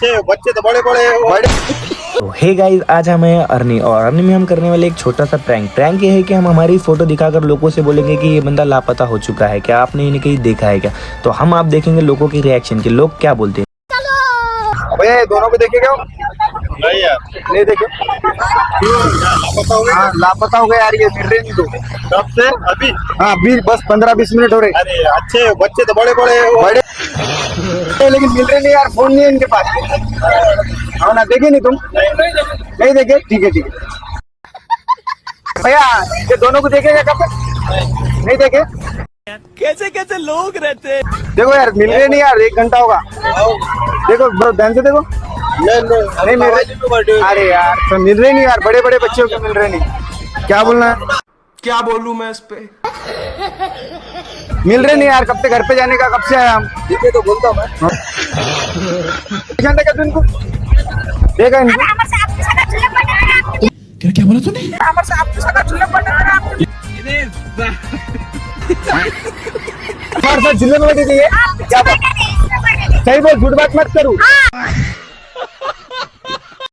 अच्छे बच्चे तो बड़े बड़े तो हे गाइस, आज हम हैं अर्नी और अर्नी में हम करने वाले एक छोटा सा प्रैंक ये है कि हम हमारी फोटो दिखाकर लोगों से बोलेंगे कि ये बंदा लापता हो चुका है, क्या आपने इन्हें कहीं देखा है क्या। तो हम आप देखेंगे लोगों की रिएक्शन कि लोग क्या बोलते हैं। भैया दोनों को देखेगा नहीं यार, नहीं देखे लापता हो गए। हाँ लापता हो गए यार, ये मिल रहे नहीं तो कब से अभी। हाँ अभी बस 15-20 मिनट हो रहे। अरे अच्छे बच्चे तो बड़े बड़े लेकिन मिल रहे नहीं यार, फोन नहीं है इनके पास। हाँ ना, देखे नहीं तुम? नहीं देखे, ठीक है ठीक है। भैया ये दोनों को देखेगा कब तक? नहीं देखे। कैसे कैसे लोग रहते हैं। देखो यार मिल रहे नहीं यार, 1 घंटा होगा। देखो बड़ो ध्यान से देखो। नहीं मिल रहे। अरे यार तो मिल रहे नहीं यार, बड़े बड़े बच्चों को मिल रहे नहीं। क्या बोलना है? क्या बोलूं मैं इस पे? मिल रहे नहीं यार, कब से घर पे जाने का, कब से आया हम। ठीक है तो बोलता हूँ मैं। क्या इनको देखा इनको? क्या बोला तूने? हमारे साथ जिले में बैठी थी ये। क्या बात? सही बोल, झूठ बात मत करूँ।